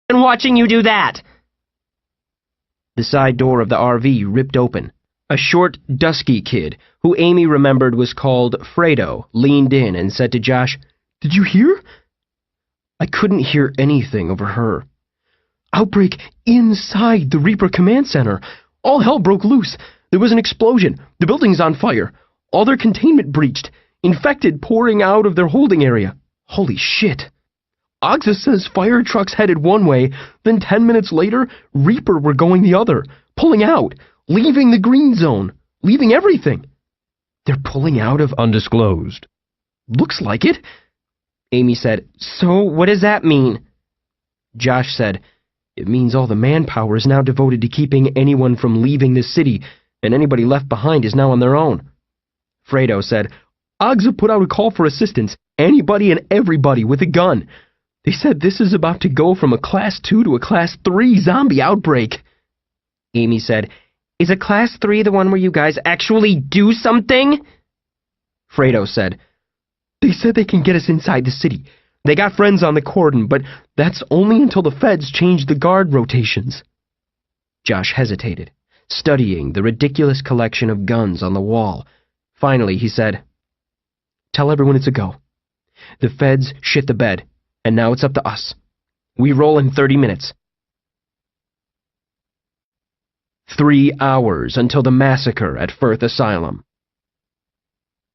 and watching you do that." The side door of the RV ripped open. A short, dusky kid, who Amy remembered was called Fredo, leaned in and said to Josh, "Did you hear?" I couldn't hear anything over her. "Outbreak inside the Reaper Command Center. All hell broke loose. There was an explosion. The building's on fire. All their containment breached. Infected pouring out of their holding area. Holy shit. Ogza says fire trucks headed one way, then 10 minutes later, Reaper were going the other, pulling out, leaving the green zone, leaving everything. They're pulling out of undisclosed." "Looks like it," Amy said. "So what does that mean?" Josh said, "It means all the manpower is now devoted to keeping anyone from leaving the city, and anybody left behind is now on their own." Fredo said, "Ogza put out a call for assistance, anybody and everybody with a gun. They said this is about to go from a Class 2 to a Class 3 zombie outbreak." Amy said, "Is a Class 3 the one where you guys actually do something?" Fredo said, "They said they can get us inside the city. They got friends on the cordon, but that's only until the feds change the guard rotations." Josh hesitated, studying the ridiculous collection of guns on the wall. Finally, he said, "Tell everyone it's a go. The feds shit the bed, and now it's up to us. We roll in 30 minutes. 3 hours until the massacre at Firth Asylum."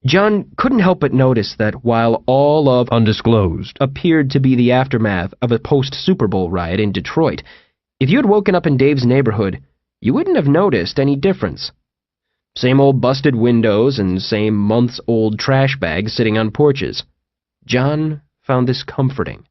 John couldn't help but notice that while all of undisclosed appeared to be the aftermath of a post-Super Bowl riot in Detroit, if you had woken up in Dave's neighborhood, you wouldn't have noticed any difference. Same old busted windows and same months-old trash bags sitting on porches. John found this comforting.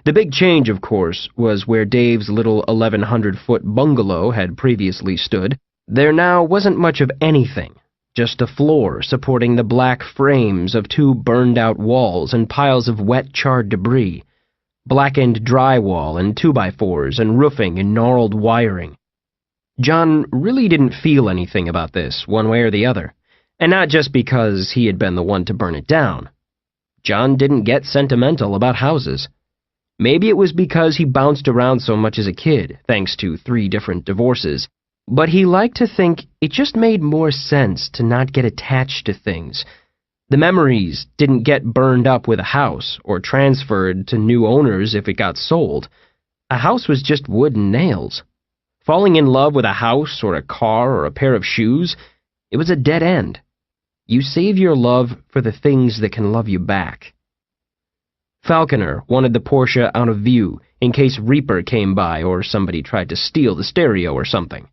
The big change, of course, was where Dave's little 1,100-foot bungalow had previously stood. There now wasn't much of anything, just a floor supporting the black frames of 2 burned-out walls and piles of wet, charred debris, blackened drywall and 2x4s and roofing and gnarled wiring. John really didn't feel anything about this, one way or the other, and not just because he had been the one to burn it down. John didn't get sentimental about houses. Maybe it was because he bounced around so much as a kid, thanks to 3 different divorces, but he liked to think it just made more sense to not get attached to things. The memories didn't get burned up with a house or transferred to new owners if it got sold. A house was just wood and nails. Falling in love with a house or a car or a pair of shoes, it was a dead end. You save your love for the things that can love you back. Falconer wanted the Porsche out of view in case Reaper came by or somebody tried to steal the stereo or something.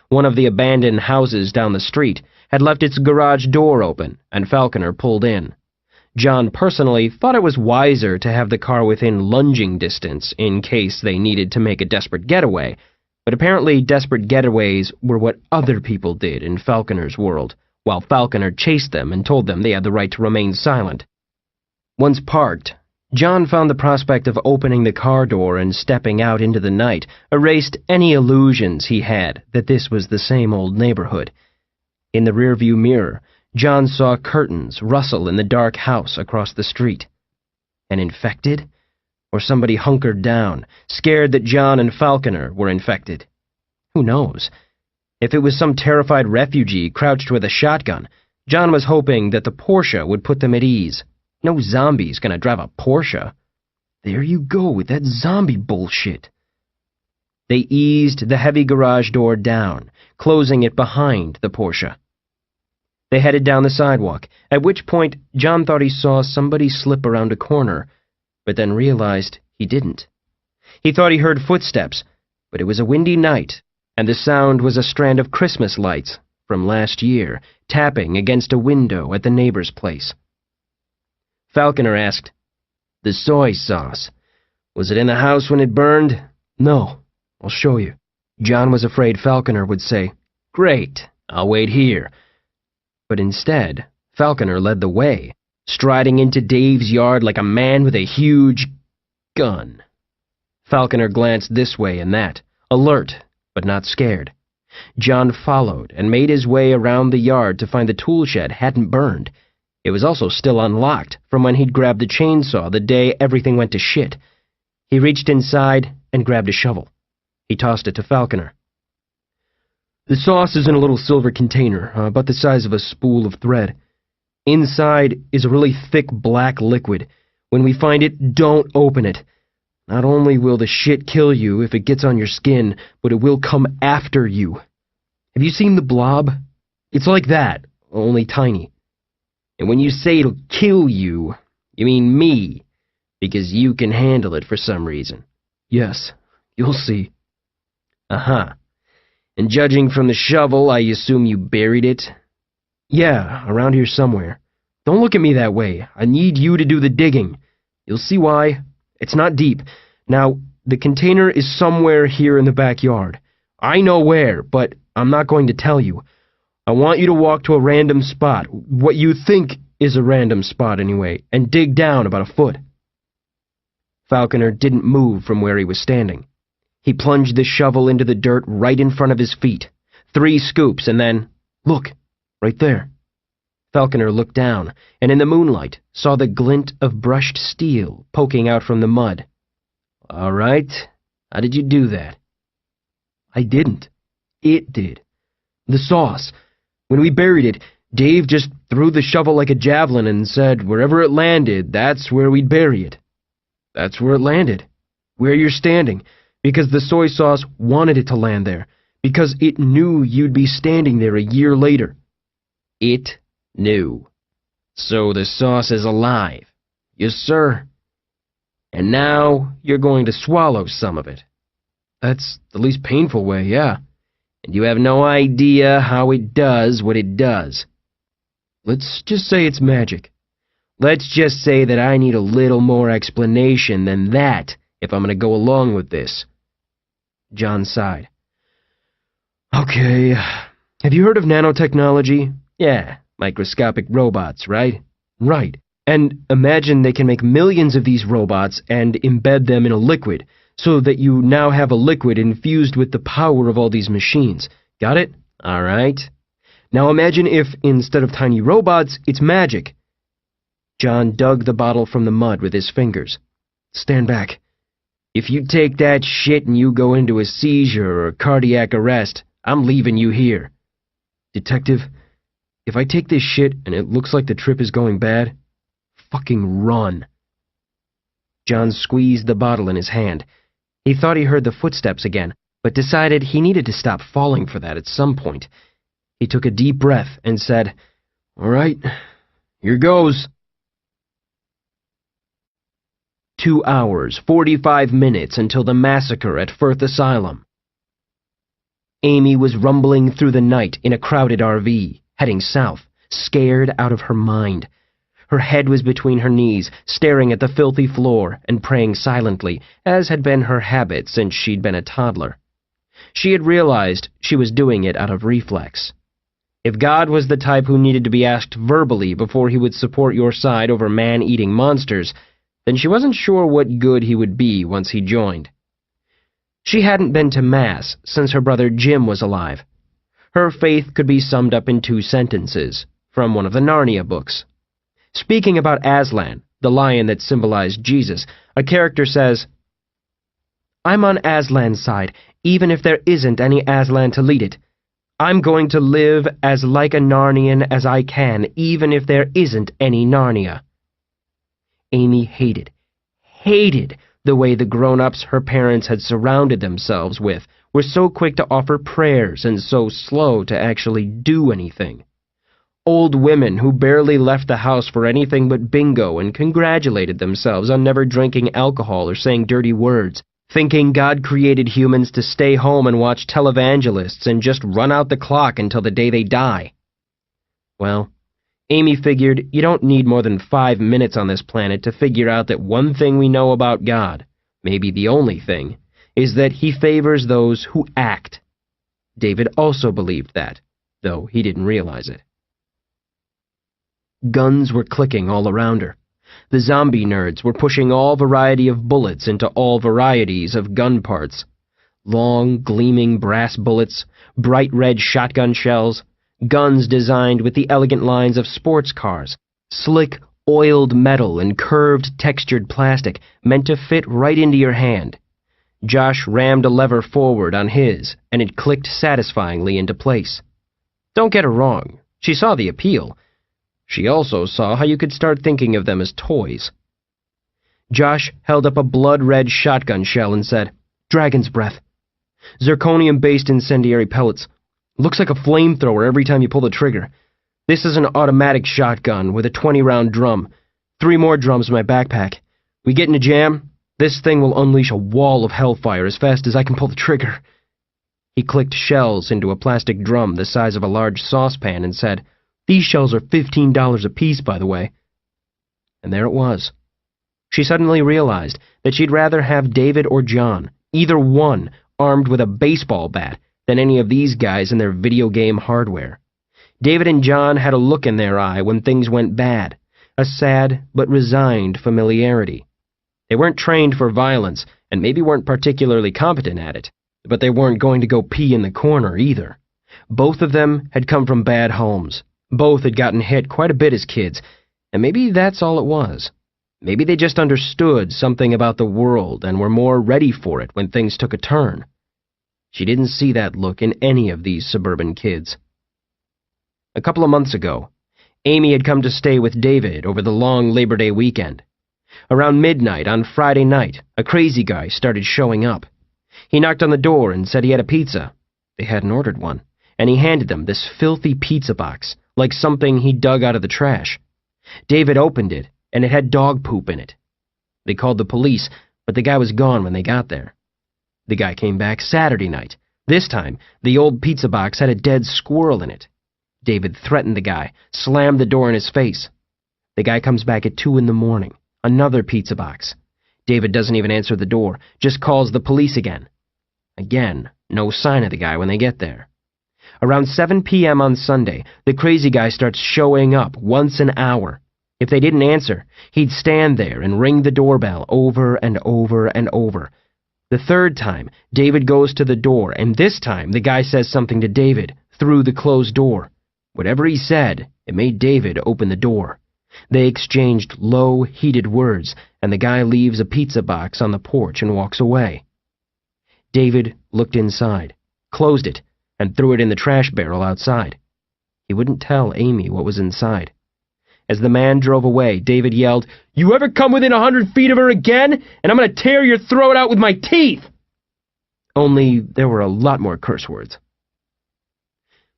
One of the abandoned houses down the street had left its garage door open, and Falconer pulled in. John personally thought it was wiser to have the car within lunging distance in case they needed to make a desperate getaway, but apparently desperate getaways were what other people did in Falconer's world, while Falconer chased them and told them they had the right to remain silent. Once parked, John found the prospect of opening the car door and stepping out into the night erased any illusions he had that this was the same old neighborhood. In the rearview mirror, John saw curtains rustle in the dark house across the street. An infected? Or somebody hunkered down, scared that John and Falconer were infected? Who knows? If it was some terrified refugee crouched with a shotgun, John was hoping that the Porsche would put them at ease. No zombie's gonna drive a Porsche. There you go with that zombie bullshit. They eased the heavy garage door down, closing it behind the Porsche. They headed down the sidewalk, at which point John thought he saw somebody slip around a corner, but then realized he didn't. He thought he heard footsteps, but it was a windy night, and the sound was a strand of Christmas lights from last year tapping against a window at the neighbor's place. Falconer asked, "The soy sauce, was it in the house when it burned?" "No, I'll show you." John was afraid Falconer would say, "Great, I'll wait here." But instead, Falconer led the way, striding into Dave's yard like a man with a huge gun. Falconer glanced this way and that, alert but not scared. John followed and made his way around the yard to find the tool shed hadn't burned. It was also still unlocked from when he'd grabbed the chainsaw the day everything went to shit. He reached inside and grabbed a shovel. He tossed it to Falconer. The sauce is in a little silver container, about the size of a spool of thread. Inside is a really thick black liquid. When we find it, don't open it. Not only will the shit kill you if it gets on your skin, but it will come after you. Have you seen the Blob? It's like that, only tiny. And when you say it'll kill you, you mean me, because you can handle it for some reason. Yes, you'll see. Uh-huh. And judging from the shovel, I assume you buried it? Yeah, around here somewhere. Don't look at me that way. I need you to do the digging. You'll see why. It's not deep. Now, the container is somewhere here in the backyard. I know where, but I'm not going to tell you. I want you to walk to a random spot, what you think is a random spot anyway, and dig down about a foot. Falconer didn't move from where he was standing. He plunged the shovel into the dirt right in front of his feet. 3 scoops, and then, look, right there. Falconer looked down, and in the moonlight saw the glint of brushed steel poking out from the mud. All right, how did you do that? I didn't. It did. The sauce. When we buried it, Dave just threw the shovel like a javelin and said wherever it landed, that's where we'd bury it. That's where it landed. Where you're standing. Because the soy sauce wanted it to land there. Because it knew you'd be standing there a year later. It knew. So the sauce is alive. Yes, sir. And now you're going to swallow some of it. That's the least painful way, yeah. And you have no idea how it does what it does. Let's just say it's magic. Let's just say that I need a little more explanation than that if I'm going to go along with this. John sighed. Okay, have you heard of nanotechnology? Yeah, microscopic robots, right? Right. And imagine they can make millions of these robots and embed them in a liquid, so that you now have a liquid infused with the power of all these machines. Got it? All right. Now imagine if, instead of tiny robots, it's magic. John dug the bottle from the mud with his fingers. Stand back. If you take that shit and you go into a seizure or cardiac arrest, I'm leaving you here. Detective, if I take this shit and it looks like the trip is going bad, fucking run. John squeezed the bottle in his hand. He thought he heard the footsteps again, but decided he needed to stop falling for that at some point. He took a deep breath and said, All right, here goes. 2 hours, 45 minutes until the massacre at Firth Asylum. Amy was rumbling through the night in a crowded RV, heading south, scared out of her mind. Her head was between her knees, staring at the filthy floor and praying silently, as had been her habit since she'd been a toddler. She had realized she was doing it out of reflex. If God was the type who needed to be asked verbally before he would support your side over man-eating monsters, then she wasn't sure what good he would be once he joined. She hadn't been to Mass since her brother Jim was alive. Her faith could be summed up in 2 sentences, from one of the Narnia books. Speaking about Aslan, the lion that symbolized Jesus, a character says, I'm on Aslan's side, even if there isn't any Aslan to lead it. I'm going to live as like a Narnian as I can, even if there isn't any Narnia. Amy hated the way the grown-ups her parents had surrounded themselves with were so quick to offer prayers and so slow to actually do anything. Old women who barely left the house for anything but bingo and congratulated themselves on never drinking alcohol or saying dirty words, thinking God created humans to stay home and watch televangelists and just run out the clock until the day they die. Well, Amy figured you don't need more than 5 minutes on this planet to figure out that one thing we know about God, maybe the only thing, is that he favors those who act. David also believed that, though he didn't realize it. Guns were clicking all around her. The zombie nerds were pushing all variety of bullets into all varieties of gun parts. Long, gleaming brass bullets, bright red shotgun shells, guns designed with the elegant lines of sports cars, slick, oiled metal and curved, textured plastic meant to fit right into your hand. Josh rammed a lever forward on his, and it clicked satisfyingly into place. Don't get her wrong, she saw the appeal. She also saw how you could start thinking of them as toys. Josh held up a blood-red shotgun shell and said, "Dragon's breath. Zirconium-based incendiary pellets. Looks like a flamethrower every time you pull the trigger. This is an automatic shotgun with a 20-round drum. 3 more drums in my backpack. We get in a jam, this thing will unleash a wall of hellfire as fast as I can pull the trigger." He clicked shells into a plastic drum the size of a large saucepan and said, "These shells are $15 apiece, by the way." And there it was. She suddenly realized that she'd rather have David or John, either one, armed with a baseball bat, than any of these guys and their video game hardware. David and John had a look in their eye when things went bad, a sad but resigned familiarity. They weren't trained for violence, and maybe weren't particularly competent at it, but they weren't going to go pee in the corner either. Both of them had come from bad homes. Both had gotten hit quite a bit as kids, and maybe that's all it was. Maybe they just understood something about the world and were more ready for it when things took a turn. She didn't see that look in any of these suburban kids. A couple of months ago, Amy had come to stay with David over the long Labor Day weekend. Around midnight on Friday night, a crazy guy started showing up. He knocked on the door and said he had a pizza. They hadn't ordered one, and he handed them this filthy pizza box, like something he dug out of the trash. David opened it, and it had dog poop in it. They called the police, but the guy was gone when they got there. The guy came back Saturday night. This time, the old pizza box had a dead squirrel in it. David threatened the guy, slammed the door in his face. The guy comes back at 2 a.m, another pizza box. David doesn't even answer the door, just calls the police again. Again, no sign of the guy when they get there. Around 7 p.m. on Sunday, the crazy guy starts showing up once an hour. If they didn't answer, he'd stand there and ring the doorbell over and over and over. The third time, David goes to the door, and this time the guy says something to David through the closed door. Whatever he said, it made David open the door. They exchanged low, heated words, and the guy leaves a pizza box on the porch and walks away. David looked inside, closed it, and threw it in the trash barrel outside. He wouldn't tell Amy what was inside. As the man drove away, David yelled, "You ever come within 100 feet of her again, and I'm going to tear your throat out with my teeth!" Only there were a lot more curse words.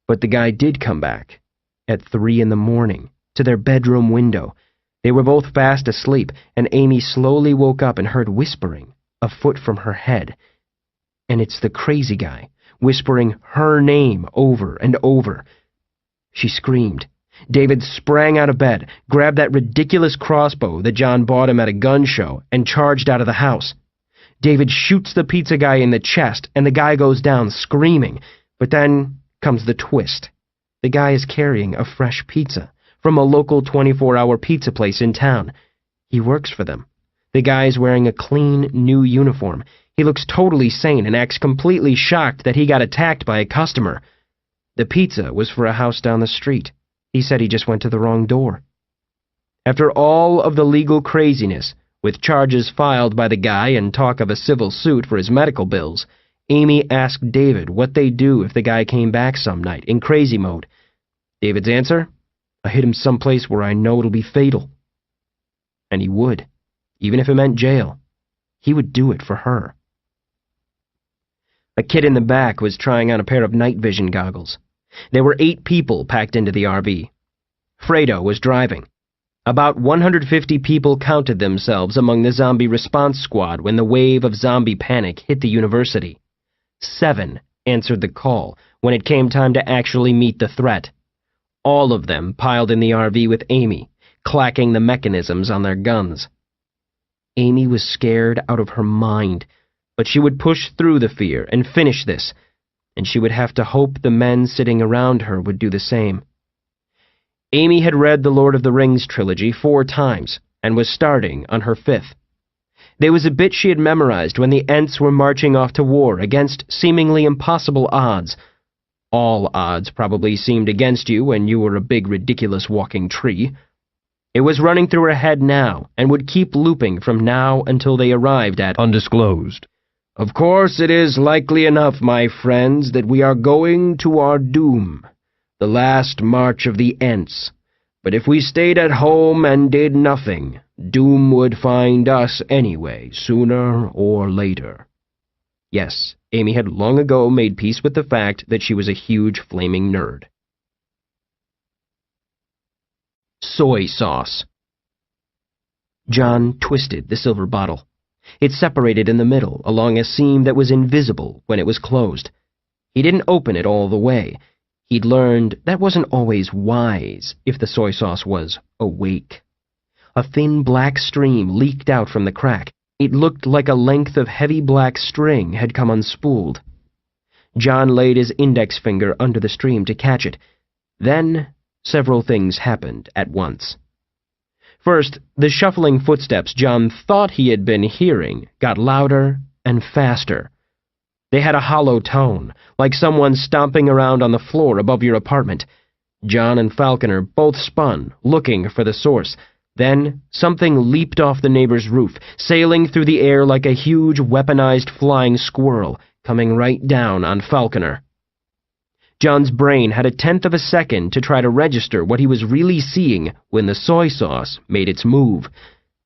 But the guy did come back, at 3 a.m, to their bedroom window. They were both fast asleep, and Amy slowly woke up and heard whispering, a foot from her head. And it's the crazy guy, whispering her name over and over. She screamed. David sprang out of bed, grabbed that ridiculous crossbow that John bought him at a gun show, and charged out of the house. David shoots the pizza guy in the chest, and the guy goes down screaming. But then comes the twist. The guy is carrying a fresh pizza from a local 24-hour pizza place in town. He works for them. The guy's wearing a clean, new uniform. He looks totally sane and acts completely shocked that he got attacked by a customer. The pizza was for a house down the street. He said he just went to the wrong door. After all of the legal craziness, with charges filed by the guy and talk of a civil suit for his medical bills, Amy asked David what they'd do if the guy came back some night, in crazy mode. David's answer? "I hit him someplace where I know it'll be fatal." And he would, even if it meant jail. He would do it for her. A kid in the back was trying on a pair of night vision goggles. There were 8 people packed into the RV. Fredo was driving. About 150 people counted themselves among the zombie response squad when the wave of zombie panic hit the university. 7 answered the call when it came time to actually meet the threat. All of them piled in the RV with Amy, clacking the mechanisms on their guns. Amy was scared out of her mind, but she would push through the fear and finish this, and she would have to hope the men sitting around her would do the same. Amy had read the Lord of the Rings trilogy 4 times, and was starting on her 5th. There was a bit she had memorized when the Ents were marching off to war against seemingly impossible odds. All odds probably seemed against you when you were a big, ridiculous walking tree. It was running through her head now, and would keep looping from now until they arrived at undisclosed. "Of course it is likely enough, my friends, that we are going to our doom, the last march of the Ents. But if we stayed at home and did nothing, doom would find us anyway, sooner or later." Yes, Amy had long ago made peace with the fact that she was a huge flaming nerd. Soy sauce. John twisted the silver bottle. It separated in the middle along a seam that was invisible when it was closed. He didn't open it all the way. He'd learned that wasn't always wise if the soy sauce was awake. A thin black stream leaked out from the crack. It looked like a length of heavy black string had come unspooled. John laid his index finger under the stream to catch it. Then several things happened at once. First, the shuffling footsteps John thought he had been hearing got louder and faster. They had a hollow tone, like someone stomping around on the floor above your apartment. John and Falconer both spun, looking for the source. Then something leaped off the neighbor's roof, sailing through the air like a huge weaponized flying squirrel, coming right down on Falconer. John's brain had a tenth of a second to try to register what he was really seeing when the soy sauce made its move.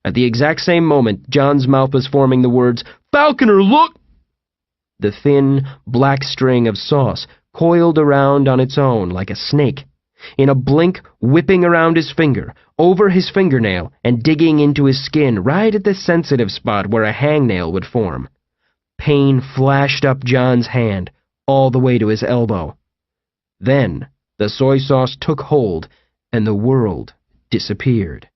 At the exact same moment, John's mouth was forming the words, "Falconer, look!" The thin, black string of sauce coiled around on its own like a snake. In a blink, whipping around his finger, over his fingernail, and digging into his skin right at the sensitive spot where a hangnail would form. Pain flashed up John's hand, all the way to his elbow. Then, the soy sauce took hold, and the world disappeared.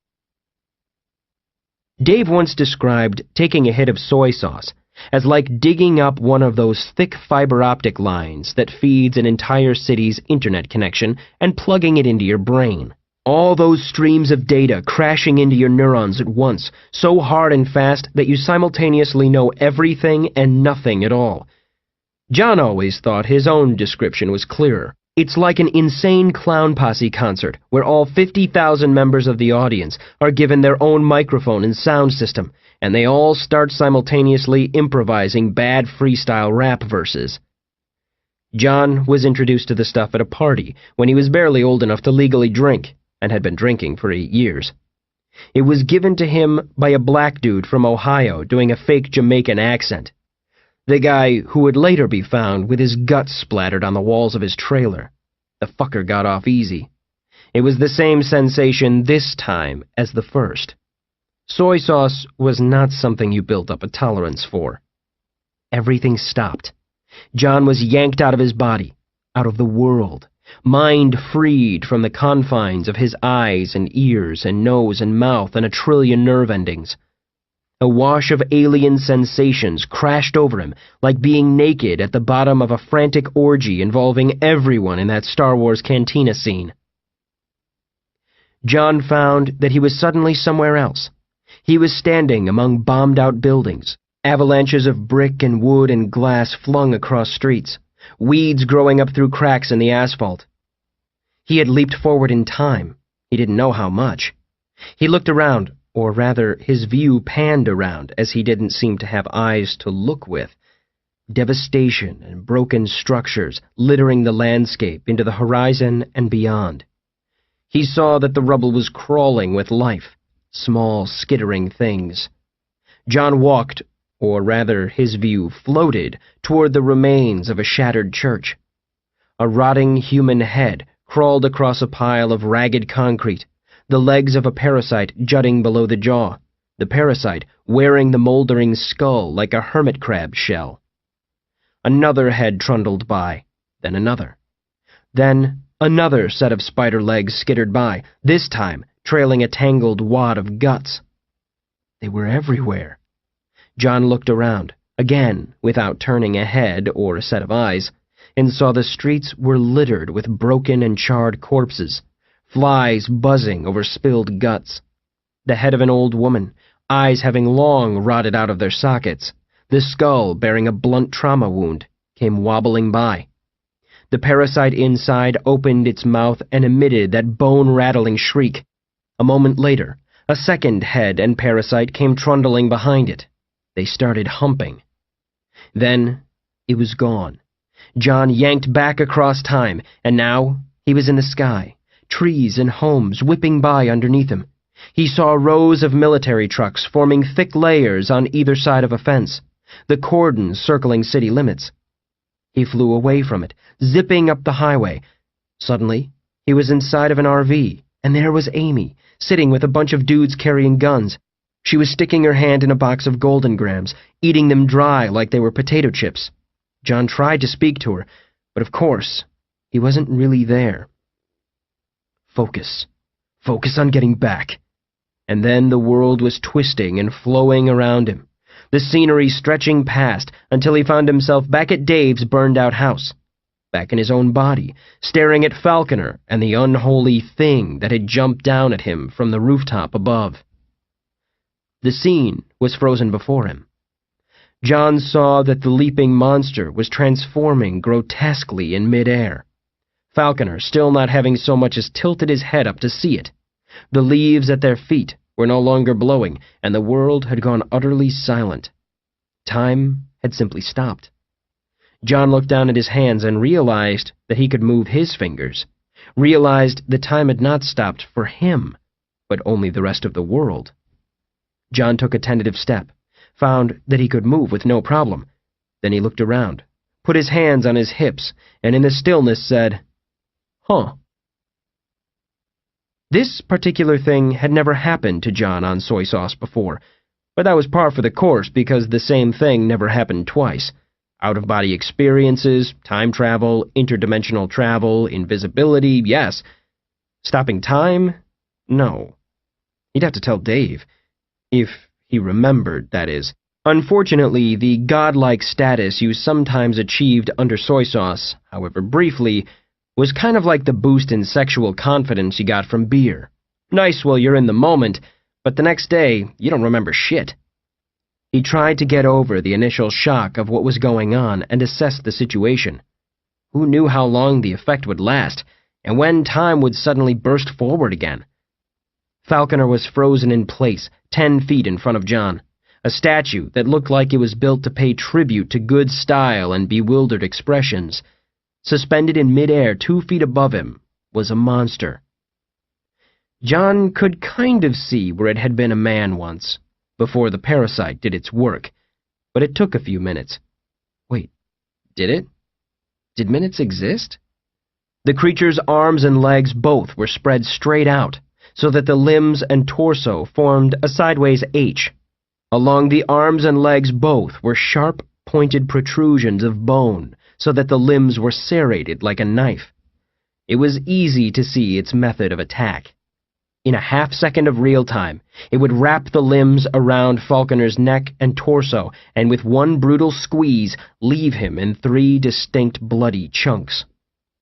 Dave once described taking a hit of soy sauce as like digging up one of those thick fiber optic lines that feeds an entire city's internet connection and plugging it into your brain. All those streams of data crashing into your neurons at once, so hard and fast that you simultaneously know everything and nothing at all. John always thought his own description was clearer. It's like an insane clown posse concert where all 50,000 members of the audience are given their own microphone and sound system, and they all start simultaneously improvising bad freestyle rap verses. John was introduced to the stuff at a party when he was barely old enough to legally drink, and had been drinking for 8 years. It was given to him by a black dude from Ohio doing a fake Jamaican accent. The guy who would later be found with his guts splattered on the walls of his trailer. The fucker got off easy. It was the same sensation this time as the first. Soy sauce was not something you built up a tolerance for. Everything stopped. John was yanked out of his body, out of the world, mind freed from the confines of his eyes and ears and nose and mouth and a trillion nerve endings. A wash of alien sensations crashed over him like being naked at the bottom of a frantic orgy involving everyone in that Star Wars cantina scene. John found that he was suddenly somewhere else. He was standing among bombed-out buildings, avalanches of brick and wood and glass flung across streets, weeds growing up through cracks in the asphalt. He had leaped forward in time. He didn't know how much. He looked around, or rather, his view panned around as he didn't seem to have eyes to look with. Devastation and broken structures littering the landscape into the horizon and beyond. He saw that the rubble was crawling with life, small, skittering things. John walked, or rather, his view floated toward the remains of a shattered church. A rotting human head crawled across a pile of ragged concrete, the legs of a parasite jutting below the jaw, the parasite wearing the moldering skull like a hermit crab shell. Another head trundled by, then another. Then another set of spider legs skittered by, this time trailing a tangled wad of guts. They were everywhere. John looked around, again without turning a head or a set of eyes, and saw the streets were littered with broken and charred corpses, flies buzzing over spilled guts. The head of an old woman, eyes having long rotted out of their sockets, the skull bearing a blunt trauma wound, came wobbling by. The parasite inside opened its mouth and emitted that bone-rattling shriek. A moment later, a second head and parasite came trundling behind it. They started humping. Then it was gone. John yanked back across time, and now he was in the sky, trees and homes whipping by underneath him. He saw rows of military trucks forming thick layers on either side of a fence, the cordon circling city limits. He flew away from it, zipping up the highway. Suddenly, he was inside of an RV, and there was Amy, sitting with a bunch of dudes carrying guns. She was sticking her hand in a box of Golden Grams, eating them dry like they were potato chips. John tried to speak to her, but of course, he wasn't really there. Focus. Focus on getting back. And then the world was twisting and flowing around him, the scenery stretching past until he found himself back at Dave's burned-out house, back in his own body, staring at Falconer and the unholy thing that had jumped down at him from the rooftop above. The scene was frozen before him. John saw that the leaping monster was transforming grotesquely in midair, Falconer still not having so much as tilted his head up to see it. The leaves at their feet were no longer blowing, and the world had gone utterly silent. Time had simply stopped. John looked down at his hands and realized that he could move his fingers, realized that time had not stopped for him, but only the rest of the world. John took a tentative step, found that he could move with no problem. Then he looked around, put his hands on his hips, and in the stillness said, "Huh." This particular thing had never happened to John on soy sauce before, but that was par for the course because the same thing never happened twice. Out-of-body experiences, time travel, interdimensional travel, invisibility, yes. Stopping time? No. He'd have to tell Dave. If he remembered, that is. Unfortunately, the godlike status you sometimes achieved under soy sauce, however briefly, was kind of like the boost in sexual confidence you got from beer. Nice while you're in the moment, but the next day, you don't remember shit. He tried to get over the initial shock of what was going on and assess the situation. Who knew how long the effect would last, and when time would suddenly burst forward again? Falconer was frozen in place, 10 feet in front of John, a statue that looked like it was built to pay tribute to good style and bewildered expressions. Suspended in midair 2 feet above him was a monster. John could kind of see where it had been a man once, before the parasite did its work, but it took a few minutes. Wait, did it? Did minutes exist? The creature's arms and legs both were spread straight out, so that the limbs and torso formed a sideways H. Along the arms and legs both were sharp, pointed protrusions of bone, so that the limbs were serrated like a knife. It was easy to see its method of attack. In a half-second of real time, it would wrap the limbs around Falconer's neck and torso, and with one brutal squeeze, leave him in 3 distinct bloody chunks.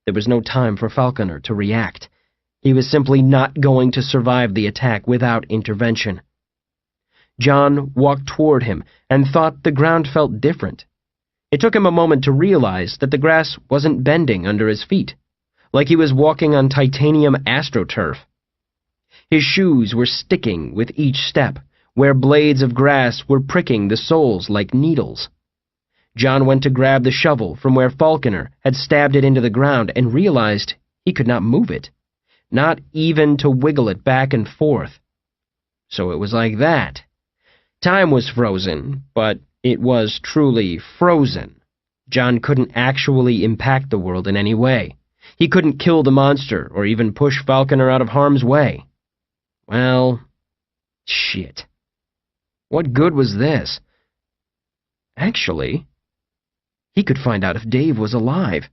There was no time for Falconer to react. He was simply not going to survive the attack without intervention. John walked toward him and thought the ground felt different. It took him a moment to realize that the grass wasn't bending under his feet, like he was walking on titanium astroturf. His shoes were sticking with each step, where blades of grass were pricking the soles like needles. John went to grab the shovel from where Falconer had stabbed it into the ground and realized he could not move it, not even to wiggle it back and forth. So it was like that. Time was frozen, but it was truly frozen. John couldn't actually impact the world in any way. He couldn't kill the monster or even push Falconer out of harm's way. Well, shit. What good was this? Actually, he could find out if Dave was alive.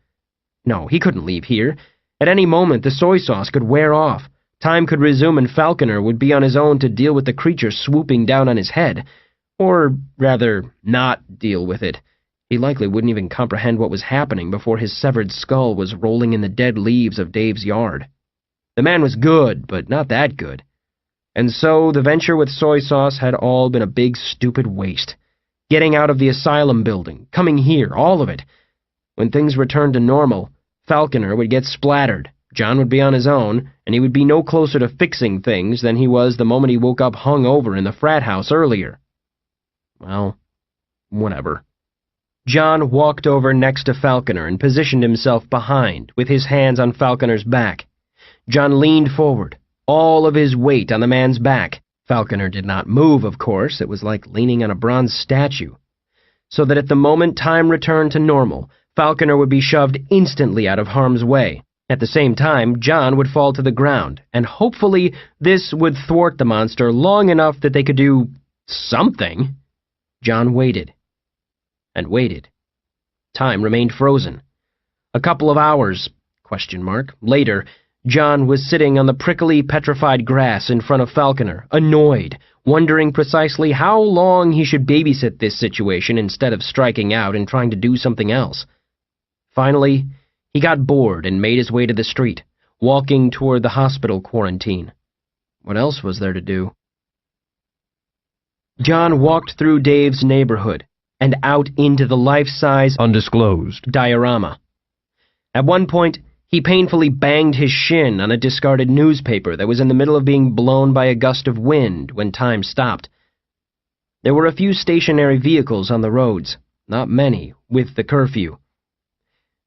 No, he couldn't leave here. At any moment, the soy sauce could wear off. Time could resume and Falconer would be on his own to deal with the creature swooping down on his head. Or, rather, not deal with it. He likely wouldn't even comprehend what was happening before his severed skull was rolling in the dead leaves of Dave's yard. The man was good, but not that good. And so the venture with soy sauce had all been a big stupid waste. Getting out of the asylum building, coming here, all of it. When things returned to normal, Falconer would get splattered, John would be on his own, and he would be no closer to fixing things than he was the moment he woke up hungover in the frat house earlier. Well, whatever. John walked over next to Falconer and positioned himself behind, with his hands on Falconer's back. John leaned forward, all of his weight on the man's back. Falconer did not move, of course. It was like leaning on a bronze statue. So that at the moment time returned to normal, Falconer would be shoved instantly out of harm's way. At the same time, John would fall to the ground, and hopefully this would thwart the monster long enough that they could do something. John waited. And waited. Time remained frozen. A couple of hours, later, John was sitting on the prickly, petrified grass in front of Falconer, annoyed, wondering precisely how long he should babysit this situation instead of striking out and trying to do something else. Finally, he got bored and made his way to the street, walking toward the hospital quarantine. What else was there to do? John walked through Dave's neighborhood and out into the life-size, undisclosed diorama. At one point, he painfully banged his shin on a discarded newspaper that was in the middle of being blown by a gust of wind when time stopped. There were a few stationary vehicles on the roads, not many, with the curfew.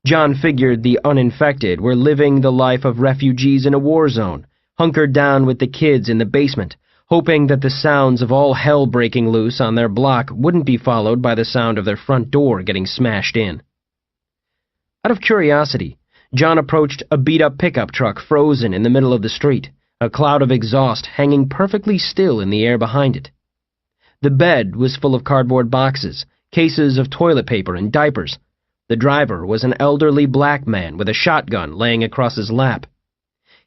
John figured the uninfected were living the life of refugees in a war zone, hunkered down with the kids in the basement, hoping that the sounds of all hell breaking loose on their block wouldn't be followed by the sound of their front door getting smashed in. Out of curiosity, John approached a beat-up pickup truck frozen in the middle of the street, a cloud of exhaust hanging perfectly still in the air behind it. The bed was full of cardboard boxes, cases of toilet paper and diapers. The driver was an elderly black man with a shotgun laying across his lap.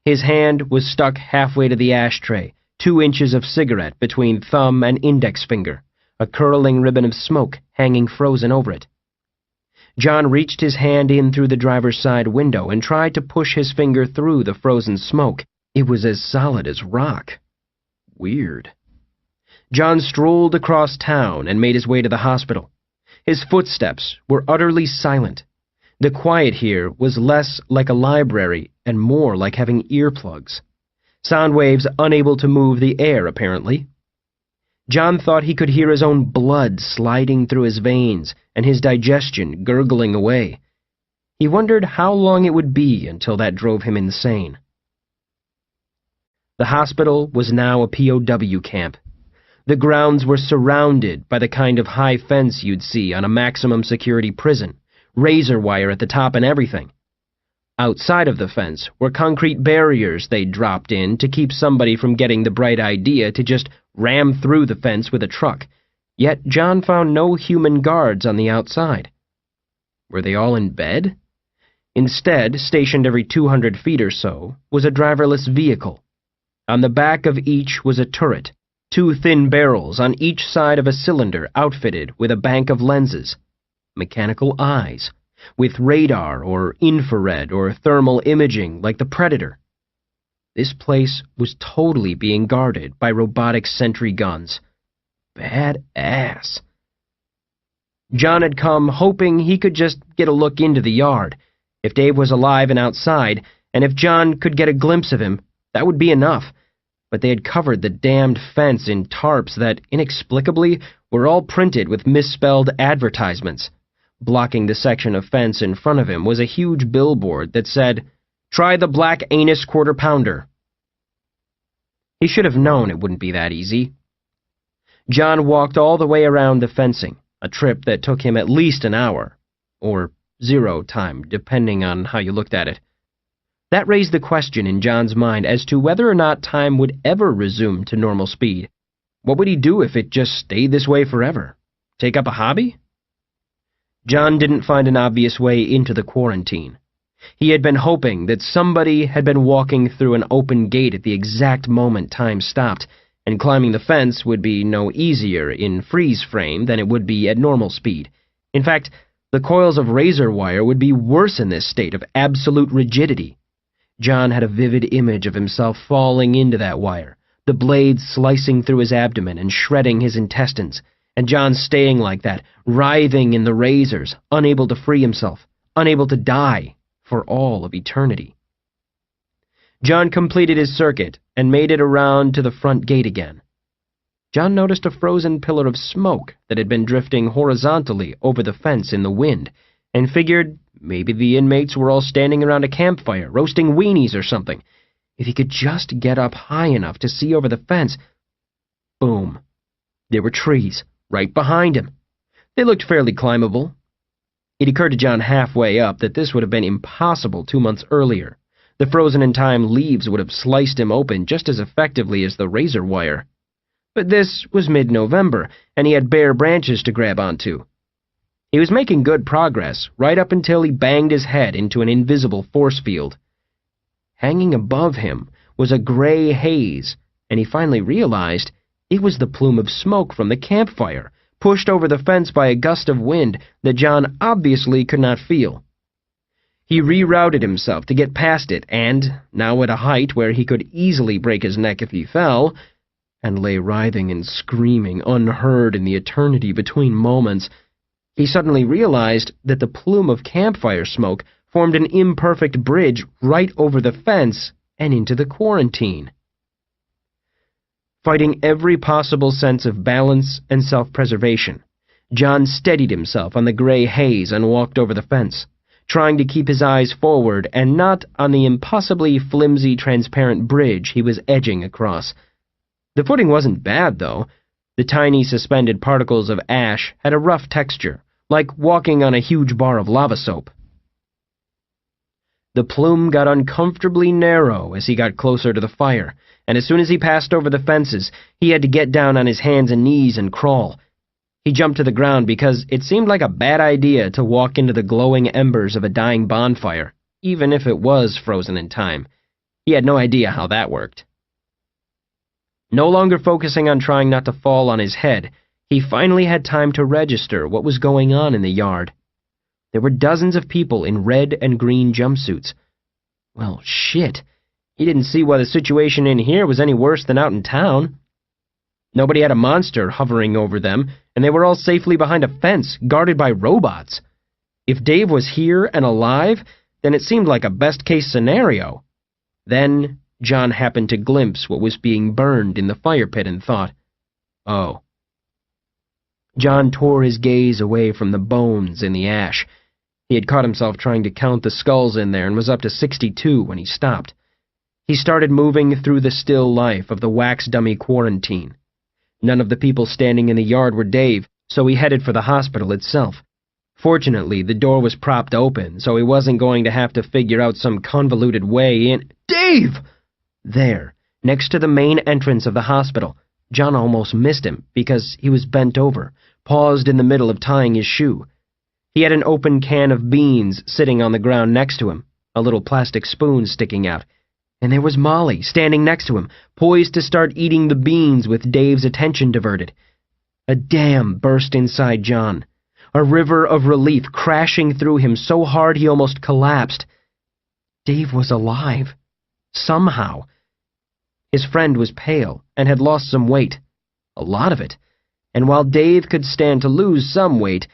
His hand was stuck halfway to the ashtray, 2 inches of cigarette between thumb and index finger, a curling ribbon of smoke hanging frozen over it. John reached his hand in through the driver's side window and tried to push his finger through the frozen smoke. It was as solid as rock. Weird. John strolled across town and made his way to the hospital. His footsteps were utterly silent. The quiet here was less like a library and more like having earplugs. Sound waves unable to move the air, apparently. John thought he could hear his own blood sliding through his veins and his digestion gurgling away. He wondered how long it would be until that drove him insane. The hospital was now a POW camp. The grounds were surrounded by the kind of high fence you'd see on a maximum security prison, razor wire at the top and everything. Outside of the fence were concrete barriers they'd dropped in to keep somebody from getting the bright idea to just ram through the fence with a truck, yet John found no human guards on the outside. Were they all in bed? Instead, stationed every 200 feet or so, was a driverless vehicle. On the back of each was a turret, 2 thin barrels on each side of a cylinder outfitted with a bank of lenses, mechanical eyes, with radar or infrared or thermal imaging like the Predator. This place was totally being guarded by robotic sentry guns. Badass. John had come hoping he could just get a look into the yard. If Dave was alive and outside, and if John could get a glimpse of him, that would be enough. But they had covered the damned fence in tarps that, inexplicably, were all printed with misspelled advertisements. Blocking the section of fence in front of him was a huge billboard that said, "Try the Black Anus Quarter Pounder." He should have known it wouldn't be that easy. John walked all the way around the fencing, a trip that took him at least an hour, or 0 time, depending on how you looked at it. That raised the question in John's mind as to whether or not time would ever resume to normal speed. What would he do if it just stayed this way forever? Take up a hobby? John didn't find an obvious way into the quarantine. He had been hoping that somebody had been walking through an open gate at the exact moment time stopped, and climbing the fence would be no easier in freeze frame than it would be at normal speed. In fact, the coils of razor wire would be worse in this state of absolute rigidity. John had a vivid image of himself falling into that wire, the blades slicing through his abdomen and shredding his intestines, and John staying like that, writhing in the razors, unable to free himself, unable to die for all of eternity. John completed his circuit and made it around to the front gate again. John noticed a frozen pillar of smoke that had been drifting horizontally over the fence in the wind, and figured maybe the inmates were all standing around a campfire, roasting weenies or something. If he could just get up high enough to see over the fence. Boom. There were trees right behind him. They looked fairly climbable. It occurred to John halfway up that this would have been impossible 2 months earlier. The frozen-in-time leaves would have sliced him open just as effectively as the razor wire. But this was mid-November, and he had bare branches to grab onto. He was making good progress, right up until he banged his head into an invisible force field. Hanging above him was a gray haze, and he finally realized it was the plume of smoke from the campfire, pushed over the fence by a gust of wind that John obviously could not feel. He rerouted himself to get past it, and, now at a height where he could easily break his neck if he fell, and lay writhing and screaming unheard in the eternity between moments, he suddenly realized that the plume of campfire smoke formed an imperfect bridge right over the fence and into the quarantine. Fighting every possible sense of balance and self-preservation, John steadied himself on the gray haze and walked over the fence, trying to keep his eyes forward and not on the impossibly flimsy, transparent bridge he was edging across. The footing wasn't bad, though. The tiny suspended particles of ash had a rough texture, like walking on a huge bar of lava soap. The plume got uncomfortably narrow as he got closer to the fire, and as soon as he passed over the fences, he had to get down on his hands and knees and crawl. He jumped to the ground because it seemed like a bad idea to walk into the glowing embers of a dying bonfire, even if it was frozen in time. He had no idea how that worked. No longer focusing on trying not to fall on his head, he finally had time to register what was going on in the yard. There were dozens of people in red and green jumpsuits. Well, shit. He didn't see why the situation in here was any worse than out in town. Nobody had a monster hovering over them, and they were all safely behind a fence, guarded by robots. If Dave was here and alive, then it seemed like a best-case scenario. Then John happened to glimpse what was being burned in the fire pit and thought, oh. John tore his gaze away from the bones in the ash. He had caught himself trying to count the skulls in there and was up to 62 when he stopped. He started moving through the still life of the wax dummy quarantine. None of the people standing in the yard were Dave, so he headed for the hospital itself. Fortunately, the door was propped open, so he wasn't going to have to figure out some convoluted way in. Dave! There, next to the main entrance of the hospital, John almost missed him because he was bent over, paused in the middle of tying his shoe. He had an open can of beans sitting on the ground next to him, a little plastic spoon sticking out, and there was Molly standing next to him, poised to start eating the beans with Dave's attention diverted. A dam burst inside John, a river of relief crashing through him so hard he almost collapsed. Dave was alive. Somehow. His friend was pale and had lost some weight, a lot of it, and while Dave could stand to lose some weight,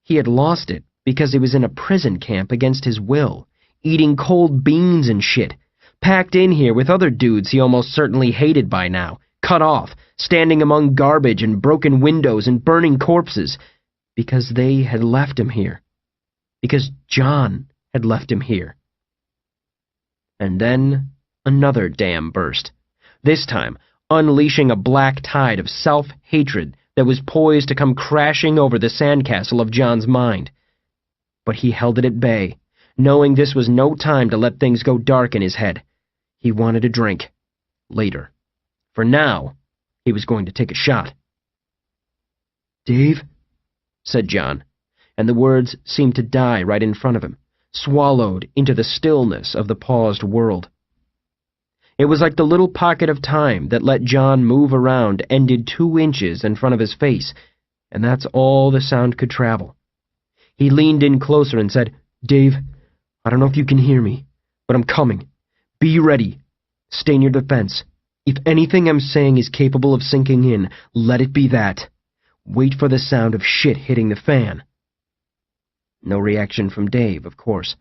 he had lost it because he was in a prison camp against his will, eating cold beans and shit, packed in here with other dudes he almost certainly hated by now, cut off, standing among garbage and broken windows and burning corpses, because they had left him here, because John had left him here. And then another dam burst, this time unleashing a black tide of self-hatred that was poised to come crashing over the sandcastle of John's mind. But he held it at bay, knowing this was no time to let things go dark in his head. He wanted a drink. Later. For now, he was going to take a shot. "Dave?" said John, and the words seemed to die right in front of him, swallowed into the stillness of the paused world. It was like the little pocket of time that let John move around ended 2 inches in front of his face, and that's all the sound could travel. He leaned in closer and said, "Dave, I don't know if you can hear me, but I'm coming. Be ready. Stay near the fence. If anything I'm saying is capable of sinking in, let it be that. Wait for the sound of shit hitting the fan." No reaction from Dave, of course.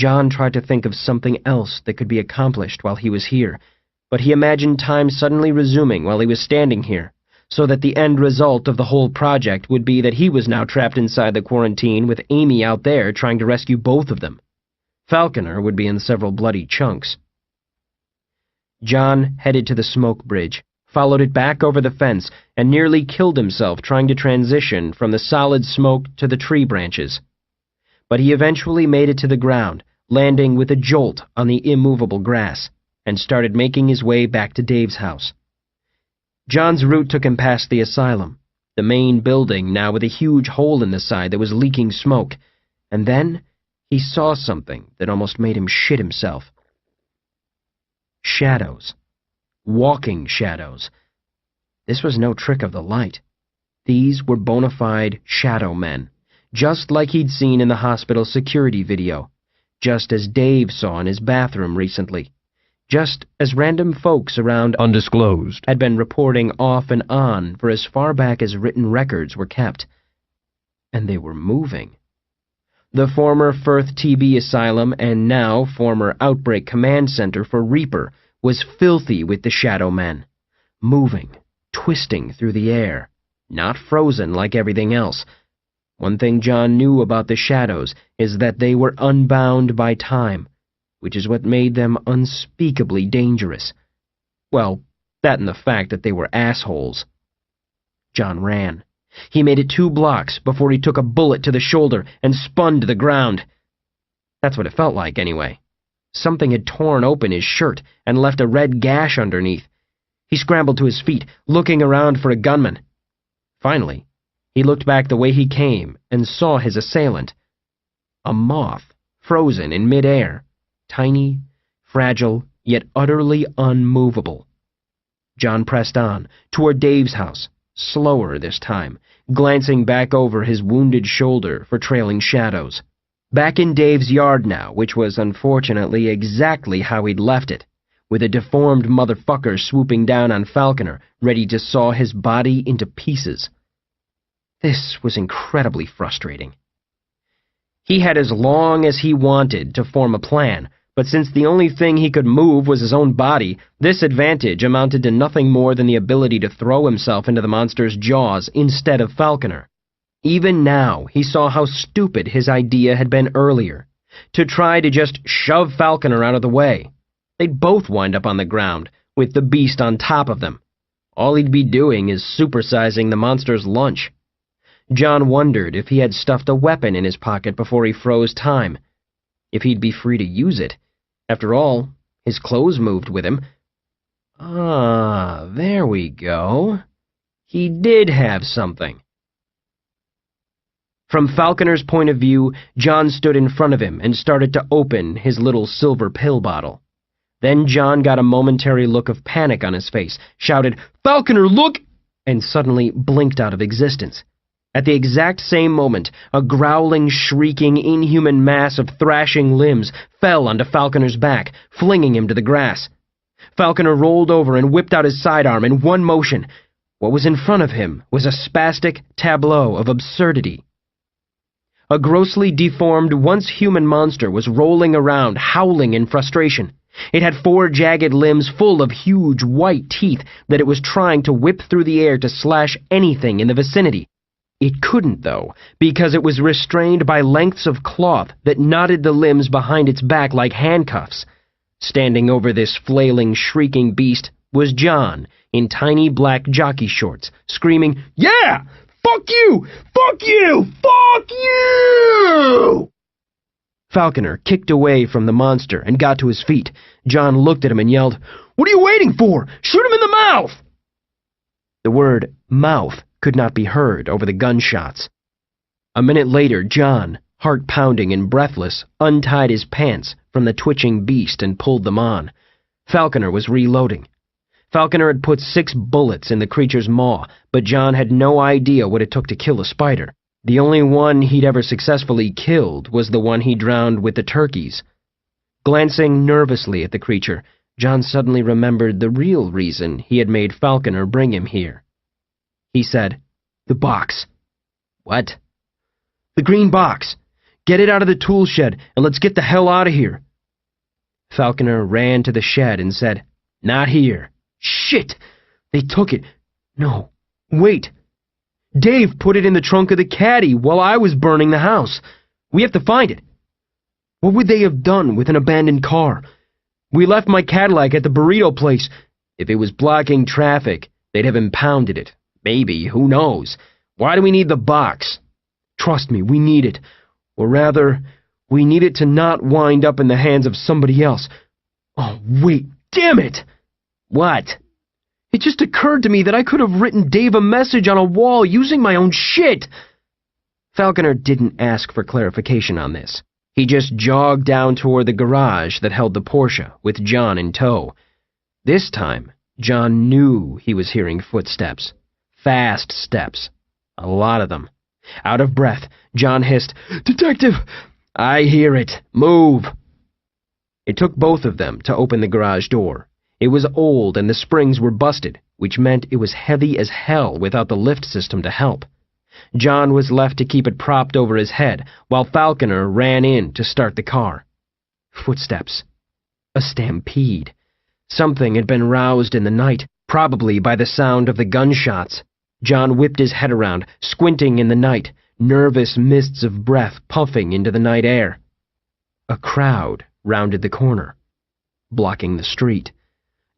John tried to think of something else that could be accomplished while he was here, but he imagined time suddenly resuming while he was standing here, so that the end result of the whole project would be that he was now trapped inside the quarantine with Amy out there trying to rescue both of them. Falconer would be in several bloody chunks. John headed to the smoke bridge, followed it back over the fence, and nearly killed himself trying to transition from the solid smoke to the tree branches. But he eventually made it to the ground, landing with a jolt on the immovable grass, and started making his way back to Dave's house. John's route took him past the asylum, the main building now with a huge hole in the side that was leaking smoke, and then he saw something that almost made him shit himself. Shadows. Walking shadows. This was no trick of the light. These were bona fide shadow men, just like he'd seen in the hospital security video, just as Dave saw in his bathroom recently, just as random folks around Undisclosed had been reporting off and on for as far back as written records were kept. And they were moving. The former Firth TB Asylum and now former Outbreak Command Center for Reaper was filthy with the shadow men, moving, twisting through the air, not frozen like everything else. One thing John knew about the shadows is that they were unbound by time, which is what made them unspeakably dangerous. Well, that and the fact that they were assholes. John ran. He made it 2 blocks before he took a bullet to the shoulder and spun to the ground. That's what it felt like, anyway. Something had torn open his shirt and left a red gash underneath. He scrambled to his feet, looking around for a gunman. Finally, he looked back the way he came and saw his assailant. A moth, frozen in midair, tiny, fragile, yet utterly unmovable. John pressed on, toward Dave's house, slower this time, glancing back over his wounded shoulder for trailing shadows. Back in Dave's yard now, which was unfortunately exactly how he'd left it, with a deformed motherfucker swooping down on Falconer, ready to saw his body into pieces. This was incredibly frustrating. He had as long as he wanted to form a plan, but since the only thing he could move was his own body, this advantage amounted to nothing more than the ability to throw himself into the monster's jaws instead of Falconer. Even now, he saw how stupid his idea had been earlier, to try to just shove Falconer out of the way. They'd both wind up on the ground, with the beast on top of them. All he'd be doing is supersizing the monster's lunch. John wondered if he had stuffed a weapon in his pocket before he froze time, if he'd be free to use it. After all, his clothes moved with him. Ah, there we go. He did have something. From Falconer's point of view, John stood in front of him and started to open his little silver pill bottle. Then John got a momentary look of panic on his face, shouted, "Falconer, look!" and suddenly blinked out of existence. At the exact same moment, a growling, shrieking, inhuman mass of thrashing limbs fell onto Falconer's back, flinging him to the grass. Falconer rolled over and whipped out his sidearm in one motion. What was in front of him was a spastic tableau of absurdity. A grossly deformed, once-human monster was rolling around, howling in frustration. It had 4 jagged limbs full of huge white teeth that it was trying to whip through the air to slash anything in the vicinity. It couldn't, though, because it was restrained by lengths of cloth that knotted the limbs behind its back like handcuffs. Standing over this flailing, shrieking beast was John, in tiny black jockey shorts, screaming, "Yeah! Fuck you! Fuck you! Fuck you!" Falconer kicked away from the monster and got to his feet. John looked at him and yelled, "What are you waiting for? Shoot him in the mouth!" The word mouth could not be heard over the gunshots. A minute later, John, heart-pounding and breathless, untied his pants from the twitching beast and pulled them on. Falconer was reloading. Falconer had put 6 bullets in the creature's maw, but John had no idea what it took to kill a spider. The only one he'd ever successfully killed was the one he drowned with the turkeys. Glancing nervously at the creature, John suddenly remembered the real reason he had made Falconer bring him here. He said, "The box." "What?" "The green box. Get it out of the tool shed, and let's get the hell out of here." Falconer ran to the shed and said, "Not here." "Shit! They took it. No, wait. Dave put it in the trunk of the caddy while I was burning the house. We have to find it. What would they have done with an abandoned car? We left my Cadillac at the burrito place. If it was blocking traffic, they'd have impounded it. Maybe, who knows? Why do we need the box? Trust me, we need it. Or rather, we need it to not wind up in the hands of somebody else. Oh, wait, damn it!" "What?" "It just occurred to me that I could have written Dave a message on a wall using my own shit." Falconer didn't ask for clarification on this. He just jogged down toward the garage that held the Porsche, with John in tow. This time, John knew he was hearing footsteps. Fast steps. A lot of them. Out of breath, John hissed, "Detective!" "I hear it. Move!" It took both of them to open the garage door. It was old and the springs were busted, which meant it was heavy as hell without the lift system to help. John was left to keep it propped over his head, while Falconer ran in to start the car. Footsteps. A stampede. Something had been roused in the night, probably by the sound of the gunshots. John whipped his head around, squinting in the night, nervous mists of breath puffing into the night air. A crowd rounded the corner, blocking the street.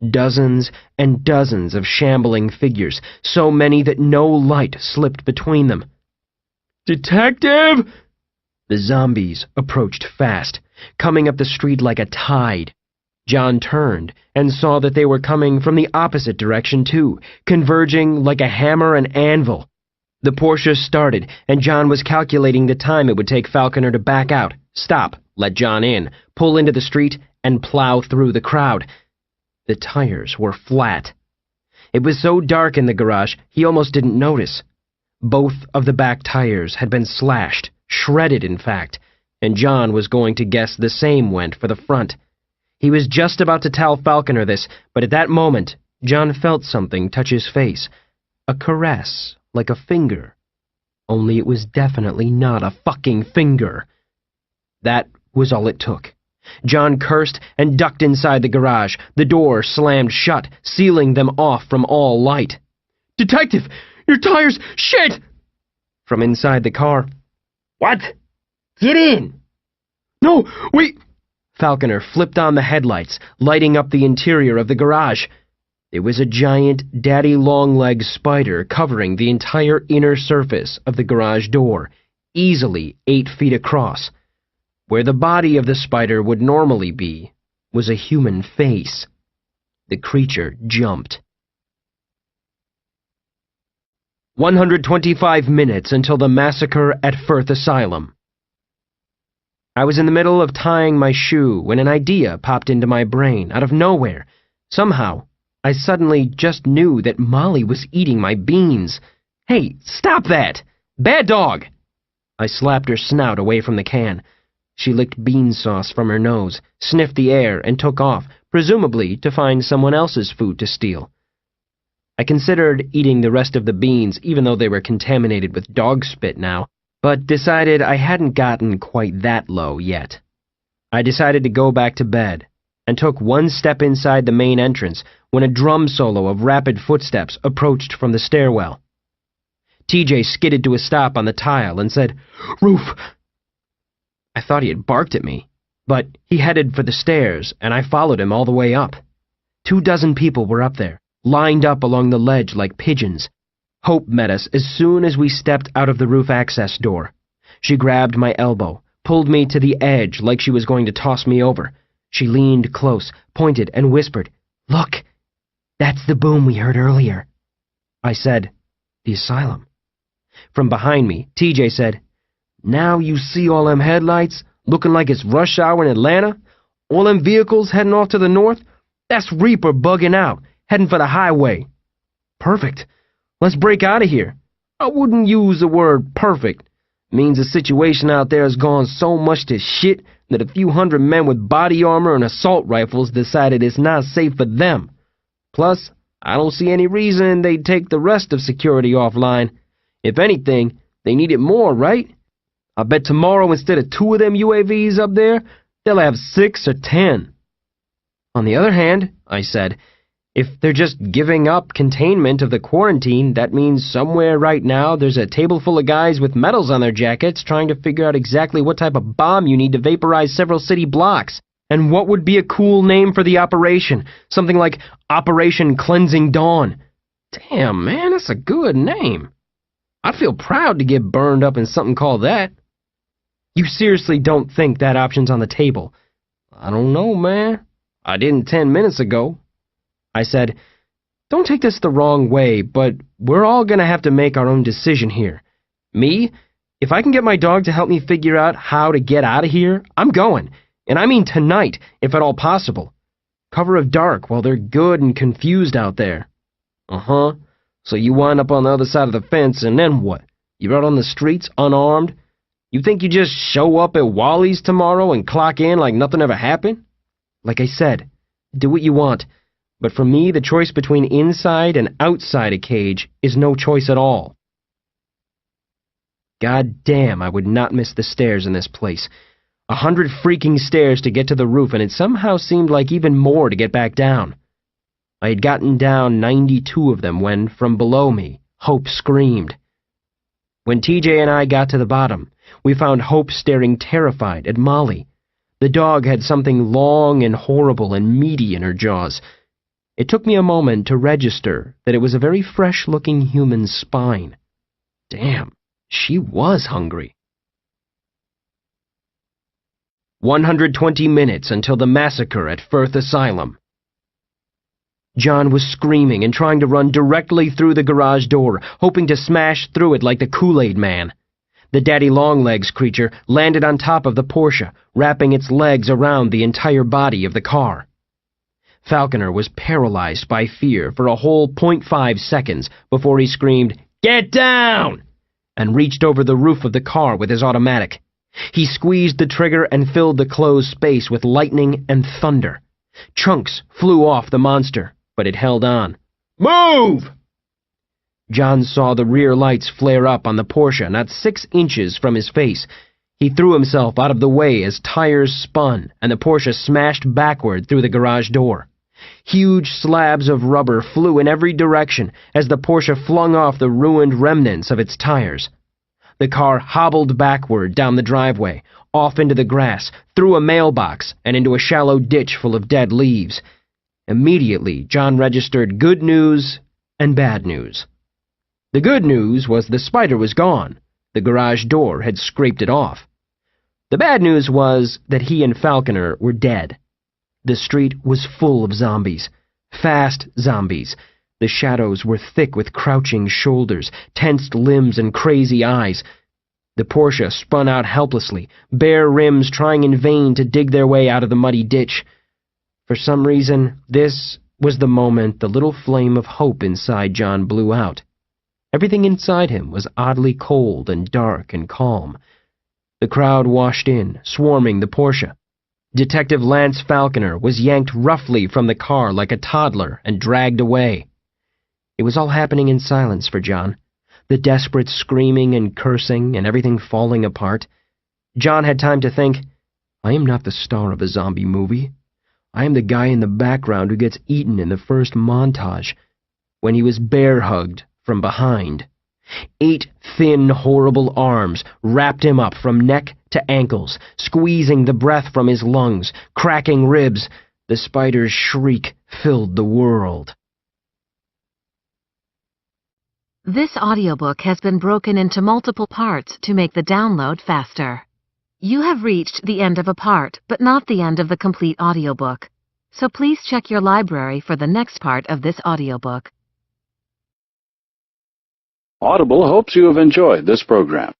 Dozens and dozens of shambling figures, so many that no light slipped between them. "Detective!" The zombies approached fast, coming up the street like a tide. John turned and saw that they were coming from the opposite direction too, converging like a hammer and anvil. The Porsche started, and John was calculating the time it would take Falconer to back out, stop, let John in, pull into the street, and plow through the crowd. The tires were flat. It was so dark in the garage, he almost didn't notice. Both of the back tires had been slashed, shredded in fact, and John was going to guess the same went for the front. He was just about to tell Falconer this, but at that moment, John felt something touch his face. A caress, like a finger. Only it was definitely not a fucking finger. That was all it took. John cursed and ducked inside the garage. The door slammed shut, sealing them off from all light. "Detective! Your tires! Shit!" From inside the car. "What? Get in!" "No, wait!" Falconer flipped on the headlights, lighting up the interior of the garage. It was a giant daddy-long-legged spider covering the entire inner surface of the garage door, easily 8 feet across. Where the body of the spider would normally be was a human face. The creature jumped. 125 minutes until the massacre at Firth Asylum. I was in the middle of tying my shoe when an idea popped into my brain out of nowhere. Somehow, I suddenly just knew that Molly was eating my beans. "Hey, stop that! Bad dog!" I slapped her snout away from the can. She licked bean sauce from her nose, sniffed the air, and took off, presumably to find someone else's food to steal. I considered eating the rest of the beans, even though they were contaminated with dog spit now, but decided I hadn't gotten quite that low yet. I decided to go back to bed, and took one step inside the main entrance when a drum solo of rapid footsteps approached from the stairwell. TJ skidded to a stop on the tile and said, "Roof!" I thought he had barked at me, but he headed for the stairs, and I followed him all the way up. 24 people were up there, lined up along the ledge like pigeons. Hope met us as soon as we stepped out of the roof access door. She grabbed my elbow, pulled me to the edge like she was going to toss me over. She leaned close, pointed, and whispered, "Look, that's the boom we heard earlier." I said, "The asylum." From behind me, TJ said, "Now you see all them headlights, looking like it's rush hour in Atlanta? All them vehicles heading off to the north? That's Reaper bugging out, heading for the highway." "Perfect. Let's break out of here." "I wouldn't use the word perfect. Means the situation out there has gone so much to shit that a few hundred men with body armor and assault rifles decided it's not safe for them. Plus, I don't see any reason they'd take the rest of security offline. If anything, they need it more, right? I bet tomorrow instead of 2 of them UAVs up there, they'll have 6 or 10. On the other hand, I said, if they're just giving up containment of the quarantine, that means somewhere right now there's a table full of guys with medals on their jackets trying to figure out exactly what type of bomb you need to vaporize several city blocks. And what would be a cool name for the operation? Something like Operation Cleansing Dawn. Damn, man, that's a good name. I'd feel proud to get burned up in something called that. You seriously don't think that option's on the table? I don't know, man. I didn't 10 minutes ago. I said, don't take this the wrong way, but we're all gonna have to make our own decision here. Me? If I can get my dog to help me figure out how to get out of here, I'm going. And I mean tonight, if at all possible. Cover of dark while they're good and confused out there. Uh-huh. So you wind up on the other side of the fence, and then what? You're out on the streets, unarmed? You think you just show up at Wally's tomorrow and clock in like nothing ever happened? Like I said, do what you want. But for me, the choice between inside and outside a cage is no choice at all. God damn, I would not miss the stairs in this place. 100 freaking stairs to get to the roof, and it somehow seemed like even more to get back down. I had gotten down 92 of them when, from below me, Hope screamed. When TJ and I got to the bottom, we found Hope staring terrified at Molly. The dog had something long and horrible and meaty in her jaws. It took me a moment to register that it was a very fresh-looking human spine. Damn, she was hungry. 120 minutes until the massacre at Firth Asylum. John was screaming and trying to run directly through the garage door, hoping to smash through it like the Kool-Aid Man. The daddy-long-legs creature landed on top of the Porsche, wrapping its legs around the entire body of the car. Falconer was paralyzed by fear for a whole 0.5 seconds before he screamed, "Get down!" and reached over the roof of the car with his automatic. He squeezed the trigger and filled the closed space with lightning and thunder. Chunks flew off the monster, but it held on. "Move!" John saw the rear lights flare up on the Porsche not 6 inches from his face. He threw himself out of the way as tires spun and the Porsche smashed backward through the garage door. Huge slabs of rubber flew in every direction as the Porsche flung off the ruined remnants of its tires. The car hobbled backward down the driveway, off into the grass, through a mailbox, and into a shallow ditch full of dead leaves. Immediately, John registered good news and bad news. The good news was the spider was gone. The garage door had scraped it off. The bad news was that he and Falconer were dead. The street was full of zombies. Fast zombies. The shadows were thick with crouching shoulders, tensed limbs, and crazy eyes. The Porsche spun out helplessly, bare rims trying in vain to dig their way out of the muddy ditch. For some reason, this was the moment the little flame of hope inside John blew out. Everything inside him was oddly cold and dark and calm. The crowd washed in, swarming the Porsche. Detective Lance Falconer was yanked roughly from the car like a toddler and dragged away. It was all happening in silence for John. The desperate screaming and cursing and everything falling apart. John had time to think, I am not the star of a zombie movie. I am the guy in the background who gets eaten in the first montage, when he was bear-hugged from behind. 8 thin, horrible arms wrapped him up from neck to ankles, squeezing the breath from his lungs, cracking ribs. The spider's shriek filled the world. This audiobook has been broken into multiple parts to make the download faster. You have reached the end of a part, but not the end of the complete audiobook. So please check your library for the next part of this audiobook. Audible hopes you have enjoyed this program.